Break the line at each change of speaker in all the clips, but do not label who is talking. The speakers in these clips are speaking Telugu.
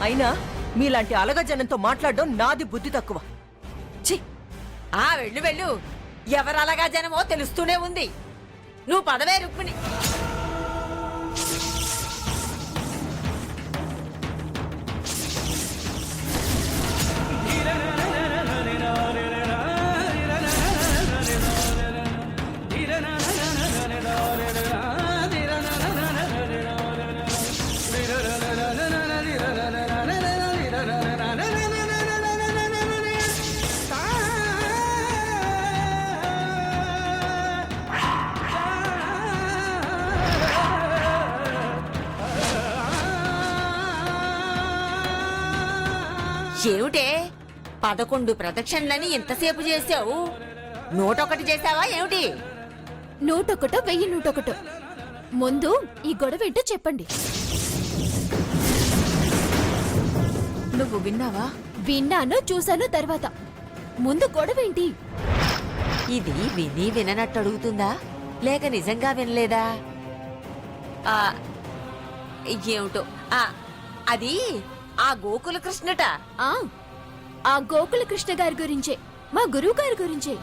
అయినా మీలాంటి అలగజనంతో మాట్లాడడం నాది బుద్ధి తక్కువ. ఛీ!
వెళ్ళు వెళ్ళు, ఎవరలగా జనమో తెలుస్తూనే ఉంది. నువ్వు పదవే రుక్మిణి. ఏమిటే 11 ప్రదక్షిణలని ఇంతసేపు చేసావు? 101 చేసావా ఏమిటి?
101 1101. ముందు ఈ గొడవ ఏంటో చెప్పండి.
నువ్వు విన్నావా?
విన్నాను, చూశాను. తర్వాత ముందు గొడవ ఏంటి?
ఇది విని విననట్టు అడుగుతుందా, లేక నిజంగా వినలేదా? ఏమిటో అది ఆ గోకుల కృష్ణట.
ఆ గోకుల కృష్ణ గారి గురించే, మా గురువు గారి గురించే.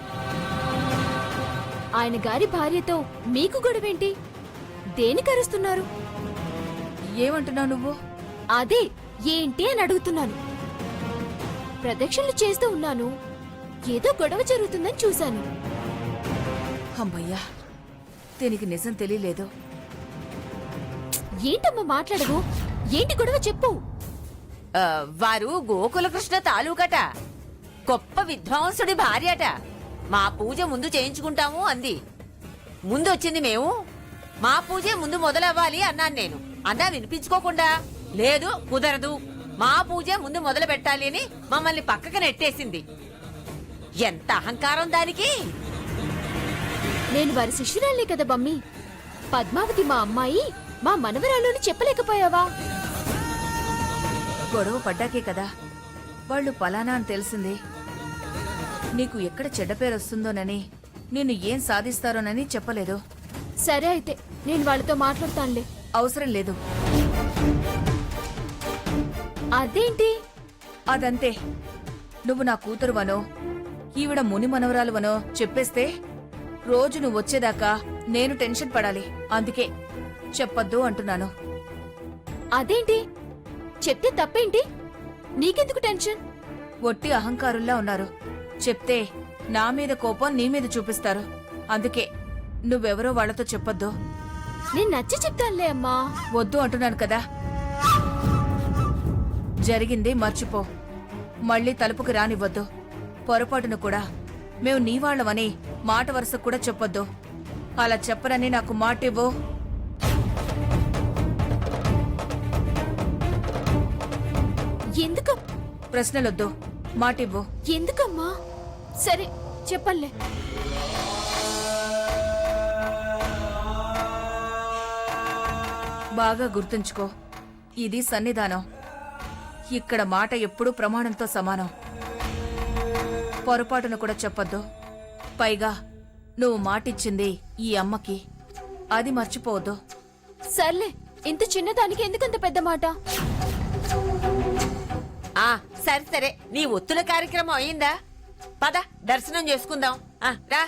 ఆయన గారి భార్యతో మీకు గొడవేంటి? దేనికి అరుస్తున్నారు?
ఏమంటున్నావు నువ్వు?
అదే ఏంటి అని అడుగుతున్నాను. ప్రదక్షిణలు చేస్తూ ఉన్నాను, ఏదో గొడవ జరుగుతుందని చూశాను.
అమ్మయ్యా, దీనికి నిజం తెలియలేదు.
ఏంటమ్మా మాట్లాడవు? ఏంటి గొడవ చెప్పు.
వారు గోకులకృష్ణ తాలూకట. గొప్ప విద్వాంసుడి భార్యట. మా పూజ ముందు చేయించుకుంటాము అంది. ముందు వచ్చింది మేము. మా పూజే ముందు మొదలవ్వాలి అన్నాను నేను. అన్నా వినిపించుకోకుండా, లేదు కుదరదు, మా పూజే ముందు మొదలు పెట్టాలి అని మమ్మల్ని పక్కకు నెట్టేసింది. ఎంత అహంకారం దానికి!
నేను వారి శిష్యురాలే కదా బమ్మి. పద్మావతి మా అమ్మాయి, మా మనవరాలు చెప్పలేకపోయావా?
గొడవ పడ్డాకే కదా వాళ్ళు పలానా అని తెలిసింది. నీకు ఎక్కడ చెడ్డ పేరు వస్తుందోనని, నిన్ను ఏం సాధిస్తారోనని చెప్పలేదు.
సరే అయితే నేను వాళ్ళతో మాట్లాడతానులే.
అవసరం లేదు.
అదేంటి?
అదంతే. నువ్వు నా కూతురువనో, ఈవిడ ముని మనవరాలువనో చెప్పేస్తే రోజు నువ్వు వచ్చేదాకా నేను టెన్షన్ పడాలి. అందుకే చెప్పొద్దు అంటున్నాను.
అదేంటి? చెప్తే తప్పేంటి? నీకెందుకు టెన్షన్?
ఒట్టి అహంకారుల్లా ఉన్నారు. చెప్తే నా మీద కోపం నీ మీద చూపిస్తారు. అందుకే నువ్వెవరో వాళ్లతో చెప్పొద్దు.
నేను నచ్చి చెప్తానులే అమ్మా.
వద్దు అంటున్నాను కదా. జరిగింది మర్చిపో. మళ్ళీ తలుపుకు రానివ్వద్దు. పొరపాటును కూడా మేము నీవాళ్లమని మాట వరుసకు కూడా చెప్పొద్దు. అలా చెప్పరని నాకు మాటివ్వు.
ఎందుకు?
ప్రశ్నలొద్దు, మాటివ్వు.
ఎందుకమ్మా? సరే చెప్పలే.
బాగా గుర్తుంచుకో, ఇది సన్నిధానం. ఇక్కడ మాట ఎప్పుడూ ప్రమాణంతో సమానం. పొరపాటును కూడా చెప్పొద్దు. పైగా నువ్వు మాటిచ్చింది ఈ అమ్మకి, అది మర్చిపోవద్దు.
సర్లే, ఇంత చిన్నదానికి ఎందుకంత పెద్ద మాట?
సరే సరే, నీ ఒత్తుల కార్యక్రమం అయిందా? పద దర్శనం చేసుకుందాం. రా.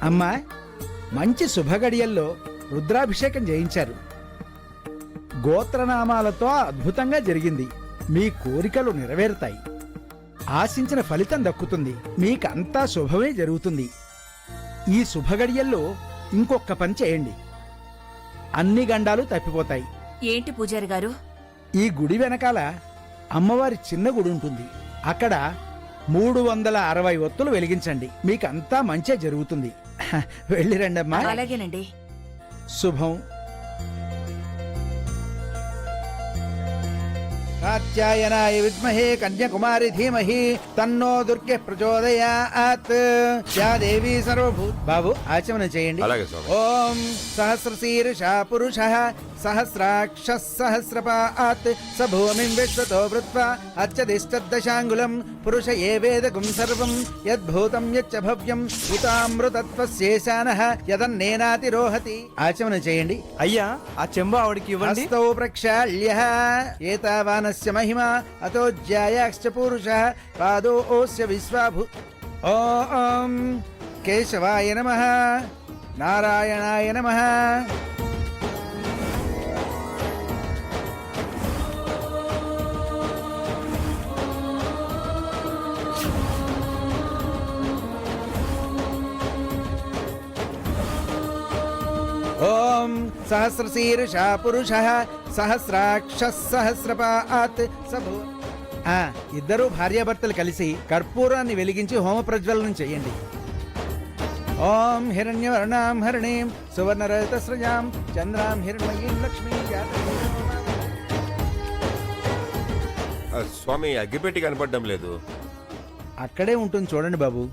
అమ్మా, మంచి శుభగడియల్లో రుద్రాభిషేకం చేయించారు. గోత్రనామాలతో అద్భుతంగా జరిగింది. మీ కోరికలు నెరవేరుతాయి. ఆశించిన ఫలితం దక్కుతుంది. మీకంతా శుభమే జరుగుతుంది. ఈ శుభగడియల్లో ఇంకొక పని చేయండి. అన్ని గండాలు తప్పిపోతాయి.
ఏంటి పూజారి గారు?
ఈ గుడి వెనకాల అమ్మవారి చిన్న గుడి ఉంటుంది. అక్కడ 360 ఒత్తులు వెలిగించండి. మీకంతా మంచే జరుగుతుంది. వెళ్ళిరండమ్మా.
అలాగేనండి.
శుభం. కాత్యాయనాయ విద్మహే కన్యాకుమారి ధీమహి తన్నో దుర్గే ప్రచోదయాత్. యా దేవి సర్వభూత. బాబు ఆచమనం చేయండి.
అలాగే స్వామి.
ఓం సహస్రశీర్ష పురుష సహస్రాక్ష సహస్రపాత్ స భూమిం విశ్వతో వృత్వా అచ్చదిష్టదశాంగులం పురుష ఏ వేదకం సర్వం యద్భూతం యచ్చ భవ్యం ఉతామృతత్వశేషానః యదన్నేనాతిరోహతి. ఆచమనం చేయండి.
అయ్యా ఆ చెంబు ఆవిడికి ఇవ్వండి.
హస్తౌ ప్రక్షాళ్య ఏతావానస్య మహిమా అతో జ్యాయాశ్చ పురుషః పాదోస్య విశ్వాభూ. ఓం కేశవాయ నమః నారాయణాయ నమః. ఓం సహస్రశీర్ష పురుష సహస్రాక్ష సహస్రపాత్ సభూ. ఇద్దరు భార్యాభర్తలు కలిసి కర్పూరాన్ని వెలిగించి హోమ ప్రజ్వలనం చేయండి. ఓం హిరణ్యవర్ణాం హరిణీం సువర్ణరజతస్రజాం చంద్రాం హిరణ్మయీం లక్ష్మీం
స్వామి అగ్గిపెట్టి కనపడడం లేదు.
అక్కడే ఉంటుంది చూడండి బాబు.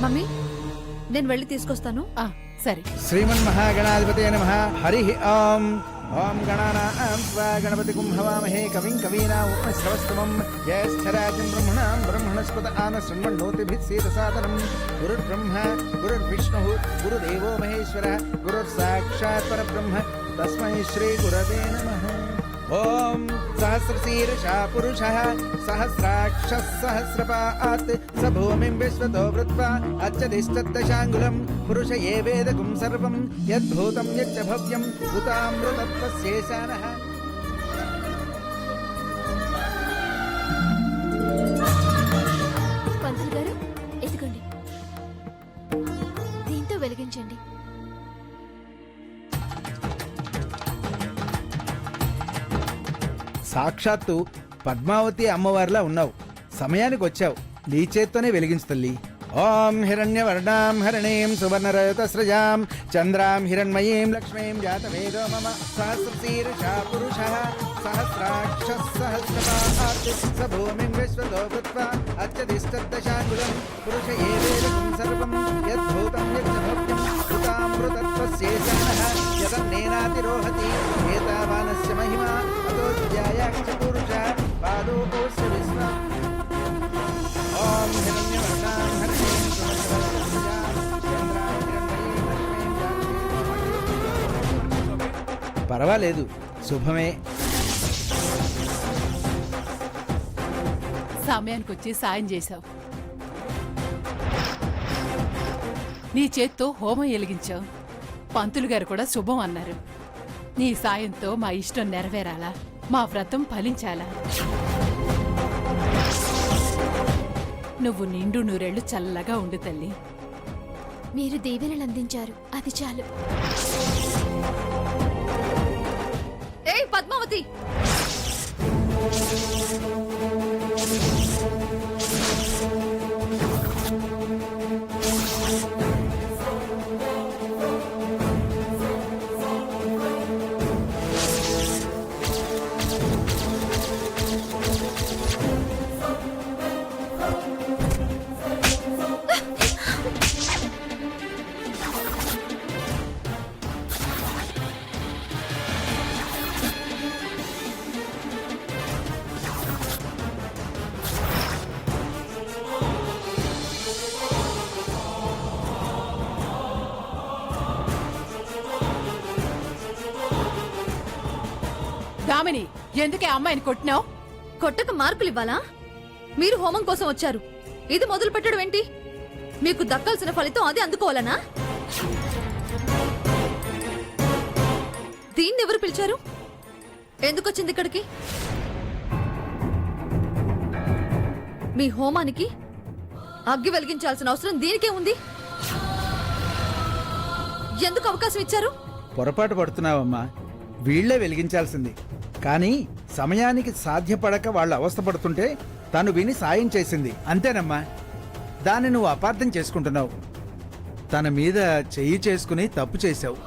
మమ్మీ నేను వెళ్ళి తీసుకొస్తాను.
సరే.
శ్రీమన్మహాగణాధిపతే నమః. హరి ఓం. ఓం గణానాం త్వా గణపతిగుం హవామహే కవిం కవీనాం ఉపశ్రవస్తమం జ్యేష్ఠరాజం బ్రహ్మణాం బ్రహ్మణస్పత ఆనశృణ్వన్నోతిభిः సేదసాదనం. గురుర్బ్రహ్మ గురుర్విష్ణుః గురుదేవో మహేశ్వరः గురుర్సాక్షాత్ పరబ్రహ్మ తస్మై శ్రీ గురవే నమః. ఓం సహస్రశీర్ష పురుషః సహస్రాక్ష సహస్రపాత్ స భూమిం విశ్వతో వృత్వా అచ్చదిష్టదశాంగులం పురుష ఏ వేదకం సర్వం యద్భూతం యచ్చ భవ్యం ఉతామృతత్వశేషానః.
పంతులు గారు ఎదుగోండి, దీంతో వెలిగించండి.
సాక్షాత్తు పద్మావతి అమ్మవారిలా ఉన్నావు. సమయానికి వచ్చావు. నీ చేత్తోనే వెలిగించు తల్లి. ఓం హిరణ్యవర్ణాం హరిణీం సువర్ణరజతస్రజాం చంద్రాం హిరణ్మయీం లక్ష్మీం జాతవేదో మమ. సహస్రశీర్ష పురుషః సహస్రాక్ష సహస్రపాత్ స భూమిం విశ్వతో వృత్వా అచ్చదిష్టదశాంగులం పురుష ఏ వేదకం సర్వం యద్భూతం యచ్చ భవ్యం ఉతామృతత్వశేషానః యదన్నేనాతిరోహతి. ఏతావానస్య మహిమా అతో జ్యాయాశ్చ పురుషః పాదోస్య విశ్వా. ఓం హిరణ్యవర్ణాం హరిణీం సువర్ణరజతస్రజాం చంద్రాం హిరణ్మయీం లక్ష్మీం జాతవేదో. పర్వాలేదు, శుభమే.
సమయానికి వచ్చి సాయం చేశావు. నీ చేత్తో హోమం వెలిగించావు. పంతులు గారు కూడా శుభం అన్నారు. నీ సాయంతో మా ఇష్టం నెరవేరాలా, మా వ్రతం ఫలించాలా. నువ్వు నిండు నూరేళ్లు చల్లగా ఉండు తల్లి.
మీరు దీవెనలు అందించారు, అది చాలు.
ఏయ్ పద్మావతి,
దామిని, ఎందుకే అమ్మాయిని కొట్టినావు?
కొట్టక మార్కులు ఇవ్వాలా? మీరు హోమం కోసం వచ్చారు, ఇది మొదలు పెట్టడం ఏంటి? మీకు దక్కాల్సిన ఫలితం అది అందుకోవాలనా? దీన్ని ఎవరు పిలిచారు? ఎందుకు వచ్చింది ఇక్కడికి? మీ హోమానికి అగ్గి వెలిగించాల్సిన అవసరం దీనికే ఉంది. ఎందుకు అవకాశం ఇచ్చారు?
పొరపాటు పడుతున్నావమ్మా. వీళ్లే వెలిగించాల్సింది. కానీ సమయానికి సాధ్యపడక వాళ్ళు అవస్థపడుతుంటే తను విని సాయం చేసింది, అంతేనమ్మా. దాన్ని నువ్వు అపార్థం చేసుకుంటున్నావు. తన మీద చెయ్యి చేసుకుని తప్పు చేశావు.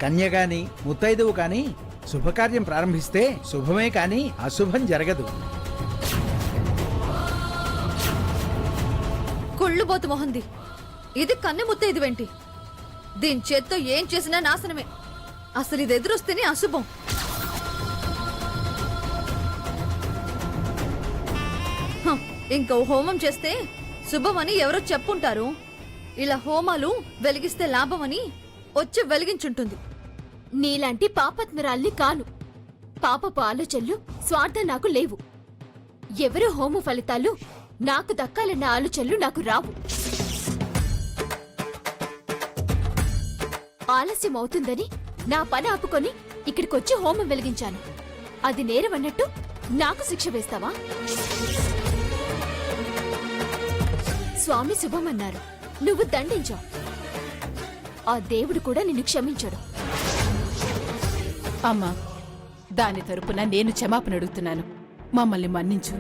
కన్య గాని ముత్తైదువు కాని శుభకార్యం ప్రారంభిస్తే శుభమే కాని అశుభం జరగదు.
కుళ్ళుబోతు మొహంది, ఇది కన్నె ముత్తైదువేంటి? దీని చేత్తో ఏం చేసినా నాశనమే. అసలు ఇది ఎదురొస్తేనే అశుభం. హ, ఇంకా హోమం చేస్తే శుభమని ఎవరో చెప్పుంటారు. ఇలా హోమాలు వెలిగిస్తే లాభమని వచ్చి వెలిగించుంటుంది.
నీలాంటి పాపత్మరాల్ని కాను. పాపపు ఆలోచనలు, స్వార్థం నాకు లేవు. ఎవరి హోమ ఫలితాలు నాకు దక్కాలన్న ఆలోచనలు నాకు రావు. ఆలస్యం అవుతుందని నా పని ఆపుకొని ఇక్కడికొచ్చి హోమం వెలిగించాను. అది నేరమన్నట్టు నాకు శిక్ష వేస్తావా? స్వామి శుభమన్నారు, నువ్వు దండించావు. ఆ దేవుడు కూడా నిన్ను క్షమించడు.
అమ్మా, దాని తరపున నేను క్షమాపణ అడుగుతున్నాను. మమ్మల్ని మన్నించు.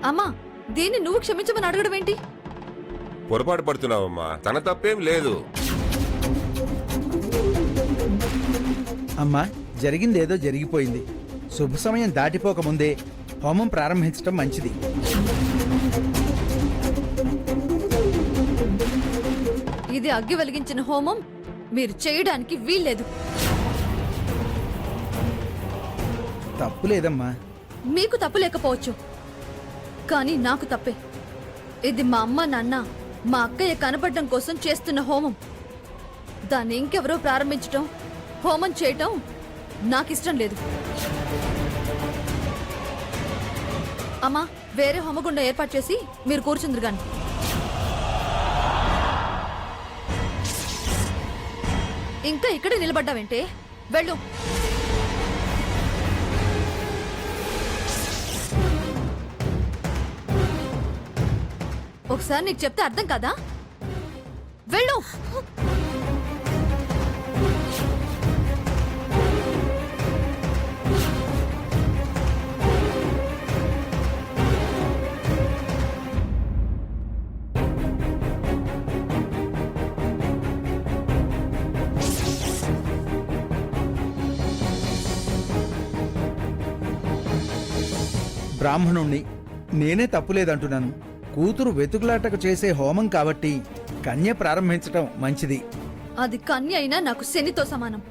అమ్మా, దీన్ని నువ్వు క్షమించమని అడగడం ఏంటి?
పొరపాటు పడుతున్నావమ్మా, తన తప్పేం లేదు.
అమ్మా, జరిగిందేదో జరిగిపోయింది. శుభ సమయం దాటిపోకముందే హోమం ప్రారంభించడం మంచిది.
ఇది అగ్గి వెలిగించిన హోమం మీరు చేయడానికి వీల్లేదు.
తప్పు లేదమ్మా.
మీకు తప్పు లేకపోవచ్చు, కానీ నాకు తప్పే. ఇది మా అమ్మ నాన్న, మా అక్కయ్య కనపడడం కోసం చేస్తున్న హోమం. దాన్ని ఇంకెవరో ప్రారంభించటం, హోమం చేయటం నాకిష్టం లేదు. అమ్మా, వేరే హోమగుండం ఏర్పాటు చేసి మీరు కూర్చుందరు గాని. ఇంకా ఇక్కడే నిలబడ్డావేంటే? వెళ్ళు. ఒకసారి నీకు చెప్తే అర్థం కాదా? వెళ్ళు.
బ్రాహ్మణుణ్ణి, నేనే తప్పులేదంటున్నాను. కూతురు వెతుకులాటకు చేసే హోమం కాబట్టి కన్య ప్రారంభించటం మంచిది.
అది కన్య అయినా నాకు శనితో సమానం.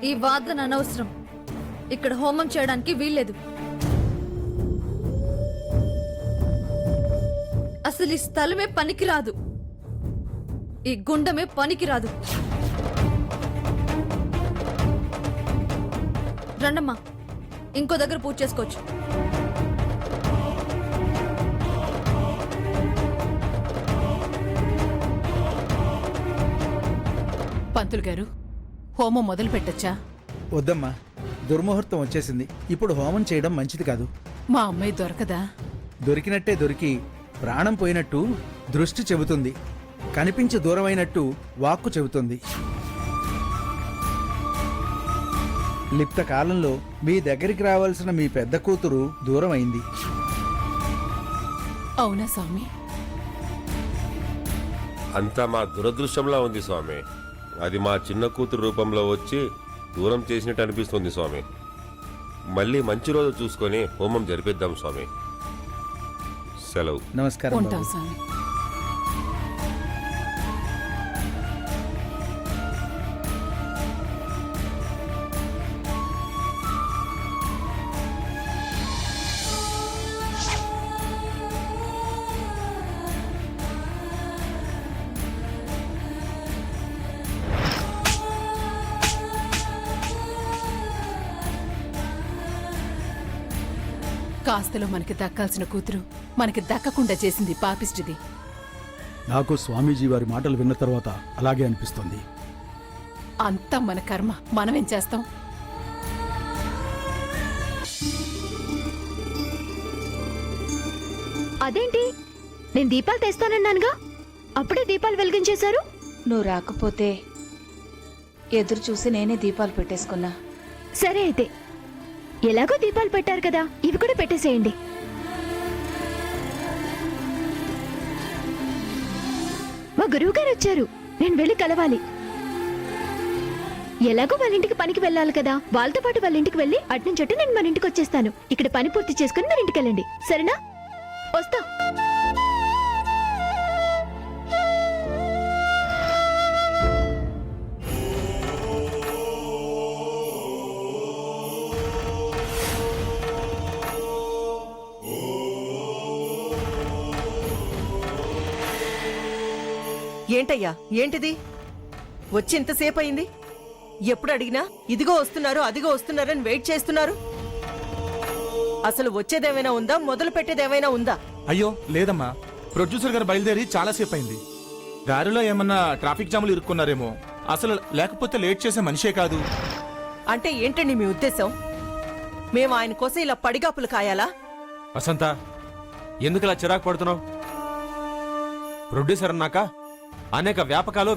ఈ వాదన అనవసరం. ఇక్కడ హోమం చేయడానికి వీల్లేదు. అసలు ఈ స్థలమే పనికిరాదు. ఈ గుండమే పనికిరాదు. రండమ్మా, ఇంకో దగ్గర పూజ చేసుకోవచ్చు.
పంతులు గారు, హోమం మొదలు పెట్టచ్చా?
వద్దమ్మా, దుర్ముహూర్తం వచ్చేసింది. ఇప్పుడు హోమం చేయడం మంచిది కాదు.
మా అమ్మాయి దొరకదా?
దొరికినట్టే దొరికి ప్రాణం పోయినట్టు దృష్టి చెబుతుంది, కనిపించి దూరమైనట్టు వాక్కు చెబుతుంది. లిప్త కాలంలో మీ దగ్గరికి రావాల్సిన మీ పెద్ద కూతురు దూరమైంది.
అవునా స్వామి?
అంతా మా దురదృష్టంలా ఉంది స్వామి. అది మా చిన్న కూతురు రూపంలో వచ్చి దూరం చేసినట్టు అనిపిస్తుంది స్వామి. మళ్ళీ మంచి రోజు చూసుకొని హోమం జరిపిద్దాం స్వామి. సెలవు.
నమస్కారం
ఉంటాం
బాబు.
స్వామి. కాస్తలో మనకి దక్కాల్సిన కూతురు మనకి దక్కకుండా చేసింది పాపిష్టిది.
నాకు స్వామీజీ వారి మాటలు విన్న తర్వాత అలాగే అనిపిస్తుంది.
అంతా మన కర్మ, మనమేం చేస్తాం?
అదేంటి, నేను దీపాలు తెస్తానన్నానుగా, అప్పుడే దీపాలు వెలిగించేశారు.
నువ్వు రాకపోతే ఎదురు చూసి నేనే దీపాలు పెట్టేసుకున్నా.
సరే అయితే, ఎలాగో దీపాలు పెట్టారు కదా, ఇవి కూడా పెట్టేసేయండి. మా గురువు గారు వచ్చారు. నేను వెళ్ళి కలవాలి. ఎలాగో వాళ్ళ ఇంటికి పనికి వెళ్ళాలి కదా, వాళ్ళతో పాటు వాళ్ళ ఇంటికి వెళ్ళి అట్నుంచొట్టు నేను మన ఇంటికి వచ్చేస్తాను. ఇక్కడ పని పూర్తి చేసుకుని మన ఇంటికి వెళ్ళండి, సరేనా? వస్తా.
ఏంటయ్యా, ఏంటిది? వచ్చి ఎంతసేపు అయింది? ఎప్పుడు అడిగినా ఇదిగో వస్తున్నారు, అదిగో వస్తున్నారని వెయిట్ చేస్తున్నారు. అసలు వచ్చేదేమైనా ఉందా? మొదలు పెట్టేదేమైనా ఉందా?
అయ్యో లేదమ్మా, ప్రొడ్యూసర్ గారు బయలుదేరి చాలాసేపు అయింది. దారిలో ఏమన్నా ట్రాఫిక్ జాములు ఇరుక్కున్నారేమో. అసలు లేకపోతే లేట్ చేసే మనిషే కాదు.
అంటే ఏంటండి మీ ఉద్దేశం? మేము ఆయన కోసం ఇలా పడిగాపులు కాయాలా?
వసంత, ఎందుకు ఇలా చిరాకు పడుతున్నావు? ప్రొడ్యూసర్ అన్నాక అనేక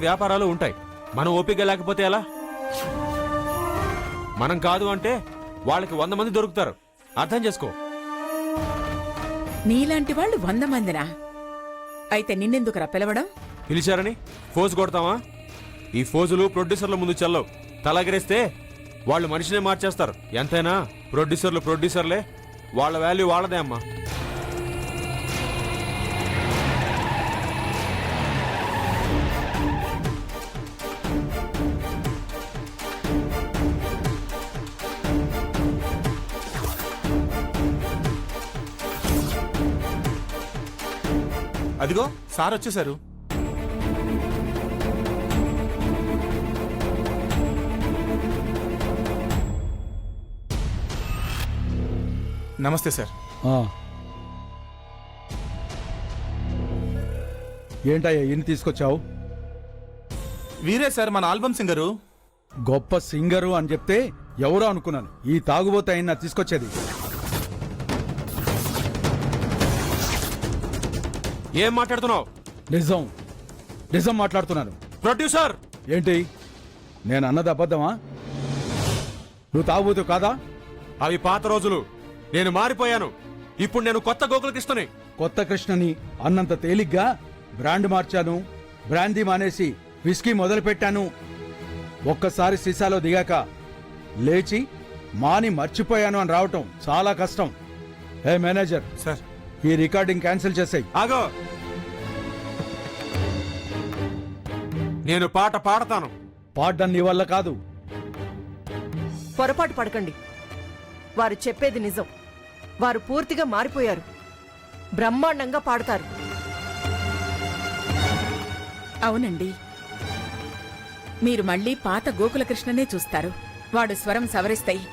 వ్యాపారాలు ఉంటాయి. మనం ఓపిక లేకపోతే ఎలా? మనం కాదు అంటే వాళ్ళకి 100 మంది దొరుకుతారు. అర్థం చేసుకో.
నీలాంటి వాళ్ళు 100 మందినా? అయితే నిన్నెందుకురా పిలవడం?
పిలిచారని ఫోజు కొడతావా? ఈ ఫోజులు ప్రొడ్యూసర్ల ముందు చెల్లవు. తలగరేస్తే వాళ్ళు మనిషినే మార్చేస్తారు. ఎంతైనా ప్రొడ్యూసర్లే. వాళ్ళ వాల్యూ వాళ్ళదే అమ్మా.
అదిగో సార్ వచ్చేశారు. నమస్తే సార్.
ఏంటయ్యా ఇన్ని తీసుకొచ్చావు?
వీరే సార్ మన ఆల్బమ్ సింగరు.
గొప్ప సింగరు అని చెప్తే ఎవరో అనుకున్నాను. ఈ తాగుబోతు అయినా తీసుకొచ్చేది.
ఏం మాట్లాడుతున్నావు?
నిజం మాట్లాడుతున్నాను.
ప్రొడ్యూసర్
ఏంటి? నేను అన్నది అబద్ధమా? నువ్వు తాగుబోతు కాదా?
అవి పాత రోజులు. నేను మారిపోయాను. ఇప్పుడు నేను కొత్త గోకులకృష్ణని.
కొత్త కృష్ణని అన్నంత తేలిగ్గా బ్రాండ్ మార్చాను. బ్రాందీ మానేసి విస్కీ మొదలు పెట్టాను. ఒక్కసారి సీసాలో దిగాక లేచి మాని మర్చిపోయాను అని రావటం చాలా కష్టం. హే మేనేజర్
సార్,
ఈ రికార్డింగ్ క్యాన్సిల్ చేసేయ్.
ఆగో, నేను పాట పాడతాను.
పాడడం నీ వల్ల కాదు.
పొరపాటు పడకండి. వారు చెప్పేది నిజం. వారు పూర్తిగా మారిపోయారు. బ్రహ్మాండంగా పాడతారు.
అవునండి, మీరు మళ్ళీ పాత గోకులకృష్ణనే చూస్తారు. వాడు స్వరం సవరిస్తాయి,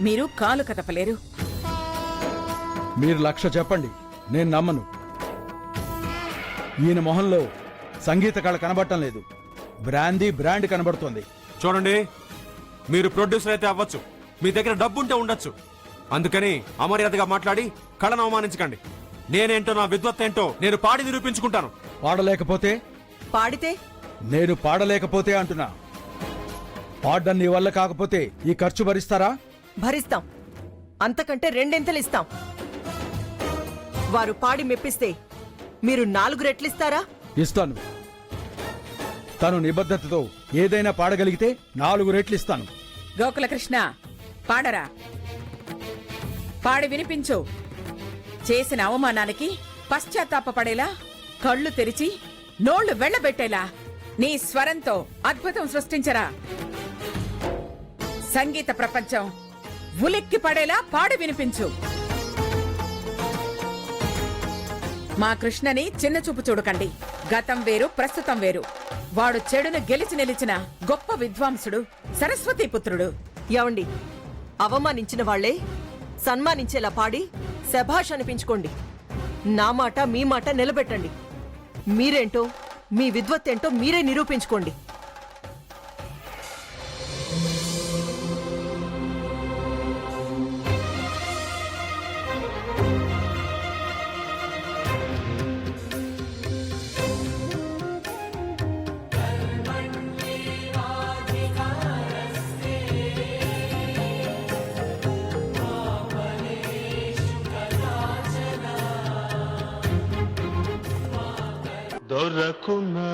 మీరు కాలు కదపలేరు.
మీరు 1,00,000 చెప్పండి, నేను నమ్మను. ఈయన మొహంలో సంగీత కళ కనబడటం లేదు. బ్రాండ్ కనబడుతోంది.
చూడండి, మీరు ప్రొడ్యూసర్ అయితే అవ్వచ్చు, మీ దగ్గర డబ్బుంటే ఉండొచ్చు. అందుకని అమర్యాదగా మాట్లాడి కళను అవమానించకండి. నేనేంటో, నా విద్వత్ ఏంటో నేను పాడి నిరూపించుకుంటాను.
పాడలేకపోతే?
పాడితే?
నేను పాడలేకపోతే అంటున్నా. పాడడం నీ వల్ల కాకపోతే ఈ ఖర్చు భరిస్తారా?
భరిస్తాం. అంతకంటే 2 ఇస్తాం. వారు పాడి మెప్పిస్తే మీరు 4 రెట్లిస్తారా?
ఇస్తాను. తను నిబద్ధతతో ఏదైనా పాడగలిగితే 4 రెట్లు ఇస్తాను.
గోకులకృష్ణ, పాడరా. పాడి వినిపించు. చేసిన అవమానానికి పశ్చాత్తాపపడేలా, కళ్ళు తెరిచి నోళ్లు వెళ్లబెట్టేలా నీ స్వరంతో అద్భుతం సృష్టించరా. సంగీత ప్రపంచం ఉలిక్కి పడేలా పాడి వినిపించు. మా కృష్ణని చిన్నచూపు చూడకండి. గతం వేరు, ప్రస్తుతం వేరు. వాడు చెడును గెలిచి నిలిచిన గొప్ప విద్వాంసుడు, సరస్వతీ పుత్రుడు.
ఏవండి, అవమానించిన వాళ్లే సన్మానించేలా పాడి శభాష్ అనిపించుకోండి. నా మాట మీ మాట నిలబెట్టండి. మీరేంటో, మీ విద్వత్తేంటో మీరే నిరూపించుకోండి.
దొరకునా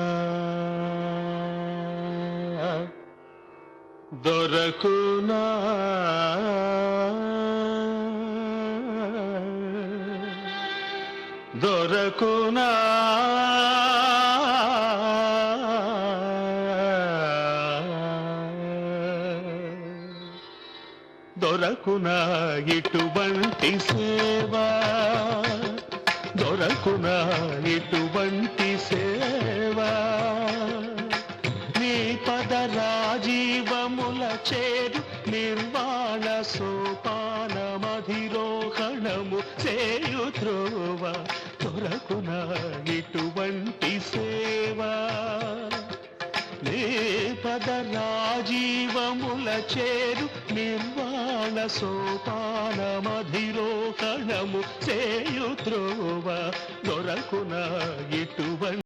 దొరకునా దొరకునా దొరకునా ఇటువంటి సేవా దొరకునా ఇటువంటి సేవా నీ పద రాజీవముల చేరు నిర్వాణ సోపానమధిరోహణము చేయు త్రోవ దొరకునా ఇటువంటి సేవా నీ పద రాజీవముల చేరు నిర్వాణ సోపానమధిరోహణము చేయు త్రోవ దొరకునా ఇటువంటి